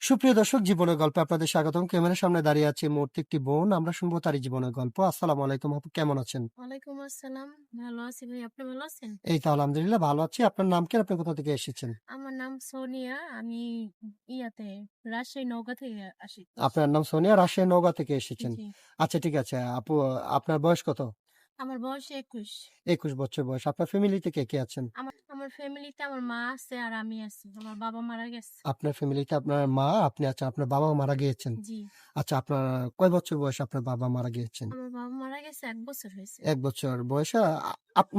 সুপ্রিয় দর্শক, জীবনের গল্পে আপনাদের স্বাগতম। ক্যামেরার সামনে দাঁড়িয়ে আছে এই মুহূর্তে একটি বোন। আমরা শুনবো তারই জীবনের গল্প। আসসালামু আলাইকুম আপু, কেমন আছেন? ওয়ালাইকুম আসসালাম। ভালো আছি ভাই। আপনি ভালো আছেন? এই তো আলহামদুলিল্লাহ ভালো আছি। আপনার নাম কি? আপনি কোথা থেকে এসেছেন? আমার নাম সোনিয়া। আমি ইয়াতে রাজশাহী নওগাঁ থেকে আসি। আপনার নাম সোনিয়া, রাজশাহী নওগাঁ থেকে এসেছেন। জি। আচ্ছা ঠিক আছে। আপু, আপনার বয়স কত? আমার বয়স ২১। ২১ বছর বয়স। আপনার ফ্যামিলিতে কে আছে? আমার ফ্যামিলিতে আমার মা আছে আর আমি আছি। আমার বাবা মারা গেছে। আপনার ফ্যামিলিতে আপনার মা, আপনি আছেন, আপনার বাবাও মারা গিয়েছেন। জি। আচ্ছা, আপনার কয় বছর বয়সে আপনার বাবা মারা গিয়েছেন? আমার বাবা মারা গেছে ১ বছর হয়েছে। ১ বছর বয়সে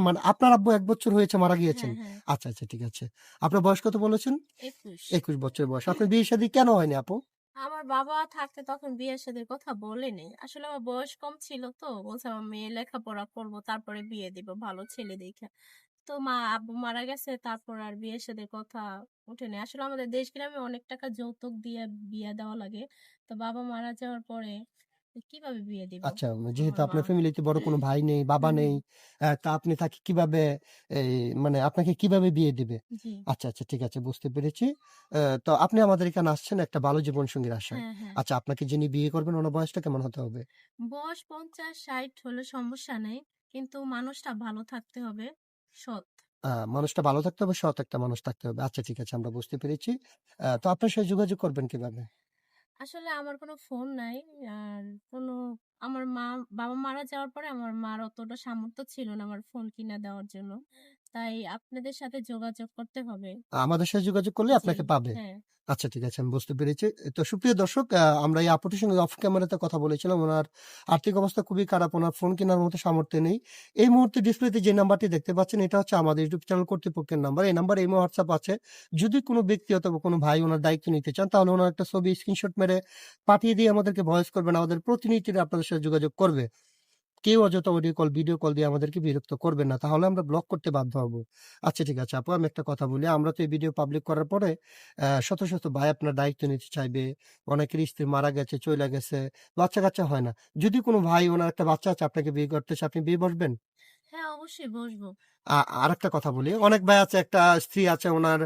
মানে আপনার আব্বু ১ বছর হয়েছে মারা গিয়েছেন? হ্যাঁ, হ্যাঁ। আচ্ছা, আচ্ছা ঠিক আছে। আপনার বয়স কত বলেছেন? ২১। ২১ বছর বয়স। আপনার বিয়ে-শাদী কেন হয়নি আপু? আমার বাবা থাকতে তখন বিয়ে শাদীর কথা বলেনি। আসলে আমার বয়স কম ছিল তো। বলছে আমার মেয়ে লেখাপড়া করব তারপরে বিয়ে দিব ভালো ছেলে দেইখা। তো আব্বু মারা গেছে তারপর আর বিয়ে শাদীর কথা ওঠেনি। আসলে আমাদের দেশ গ্রামে অনেক টাকা যৌতুক দিয়ে বিয়ে দেওয়া লাগে। তো বাবা মারা যাওয়ার পরে কিভাবে বিয়ে দিব আচ্ছা, যেহেতু আমার মা? আপনার ফ্যামিলিতে বড় কোনো ভাই নেই, বাবা হুম, নেই, হুম। তা আপনি তাকে কিভাবে এই মানে আপনাকে কিভাবে বিয়ে দিবে? জি। আচ্ছা, আচ্ছা ঠিক আছে, বুঝতে পেরেছি। তো আপনি আমাদের এখানে আসছেন একটা ভালো জীবনসঙ্গীর আশায়। হ্যাঁ, হ্যাঁ। আচ্ছা, আপনাকে যিনি বিয়ে করবেন ওনার বয়সটা কেমন হতে হবে? বয়স ৫০-৬০ হলে সমস্যা নেই। কিন্তু মানুষটা ভালো থাকতে হবে, সৎ। মানুষটা ভালো থাকতে হবে, সৎ একটা মানুষ থাকতে হবে। আচ্ছা ঠিক আছে, আমরা বুঝতে পেরেছি। তো আপনার সাথে যোগাযোগ করবেন কিভাবে? আসলে আমার কোনো ফোন নাই। আর কোনো আমার বাবা মারা যাওয়ার পরে আমার মার অতটা সামর্থ্য ছিল না আমার ফোন কিনা দেওয়ার জন্য। তাই আপনাদের সাথে যোগাযোগ করতে হবে। আমাদের সাথে যোগাযোগ করলে জি, আপনাকে পাবে। হ্যাঁ। আচ্ছা ঠিক আছে, আমি বুঝতে পেরেছি। তো সুপ্রিয় দর্শক, আমরা এই আপুটির সঙ্গে অফ ক্যামেরাতে কথা বলেছিলাম। উনার আর্থিক অবস্থা খুবই খারাপ। উনার ফোন কেনার মতো সামর্থ্য নেই। এই মুহূর্তে ডিসপ্লেতে যে নাম্বারটি দেখতে পাচ্ছেন এটা হচ্ছে আমাদের ইউটিউব চ্যানেল কর্তৃপক্ষের নাম্বার। এই নাম্বারে ইমো, হোয়াটসঅ্যাপ আছে। যদি কোনো ব্যক্তি অথবা কোনো ভাই উনার দায়িত্ব নিতে চান তাহলে উনার একটা ছবি স্ক্রিনশট মেরে পাঠিয়ে দিয়ে আমাদেরকে ভয়েস করবেন। আমাদের প্রতিনিধিরা আপনাদের সাথে যোগাযোগ করবে। কেউ অযথা অডিও কল, ভিডিও কল দিয়ে আমাদেরকে বিরক্ত করবেন না। তাহলে আমরা ব্লক করতে বাধ্য হব। আচ্ছা ঠিক আছে আপু, আমি একটা কথা বলি। আমরা তো এই ভিডিও পাবলিক করার পরে শত, শত ভাই আপনার দায়িত্ব নিতে চাইবে। অনেকের স্ত্রী মারা গেছে, চইলা গেছে। বাচ্চা-কাচ্চা হয় না। যদি কোনো ভাই উনার একটা বাচ্চা আছে আপনাকে বিয়ে করতে চায়, আপনি বিয়ে বসবেন? হ্যাঁ, অবশ্যই বসবো। আরেকটা কথা বলি। অনেক ভাই আছে, একটা স্ত্রী আছে উনার,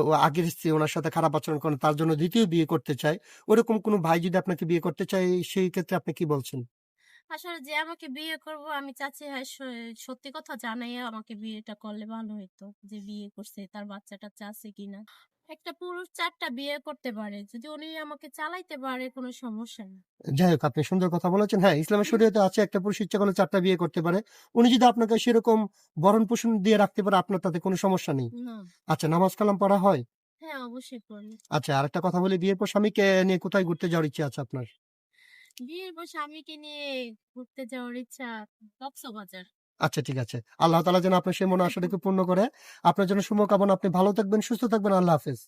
ও আগের স্ত্রী উনার সাথে খারাপ আচরণ করে, তার জন্য ২য় বিয়ে করতে চায়। ওরকম কোনো ভাই যদি আপনাকে বিয়ে করতে চায়, সেই ক্ষেত্রে আপনি কি বলছেন? আসলে যে আমাকে বিয়ে করবো আমি চাচ্ছি হ্যাঁ সত্যি কথা জানাইয়া আমাকে বিয়েটা করলে ভালো হইতো। যে বিয়ে করছে তার বাচ্চা-টাচ্চা আছে কিনা। একটা পুরুষ ৪ টা বিয়ে করতে পারে। যদি উনি আমাকে চালাইতে পারে কোনো সমস্যা নেই। যাই হোক, আপনি সুন্দর কথা বলেছেন। হ্যাঁ, ইসলামের শরীয়তে আছে একটা পুরুষ ইচ্ছা করলে ৪ টা বিয়ে করতে পারে। উনি যদি আপনাকে সেরকম ভরণ-পোষণ দিয়ে রাখতে পারে, আপনার তাতে কোনো সমস্যা নেই। না। আচ্ছা, নামাজ কালাম পড়া হয়? হ্যাঁ, অবশ্যই পড়ি। আচ্ছা, আরেকটা কথা বলি, বিয়ের পর স্বামীকে নিয়ে কোথায় ঘুরতে যাওয়ার ইচ্ছা আছে আপনার? বিয়ের পর স্বামীকে নিয়ে ঘুরতে যাওয়ার ইচ্ছা কক্সবাজার। আচ্ছা ঠিক আছে। আল্লাহ তাআলা যেন আপনার সেই মনের আশাটাকে পূর্ণ করে। আপনার জন্য শুভকামনা। আপনি ভালো থাকবেন, সুস্থ থাকবেন। আল্লাহ হাফেজ।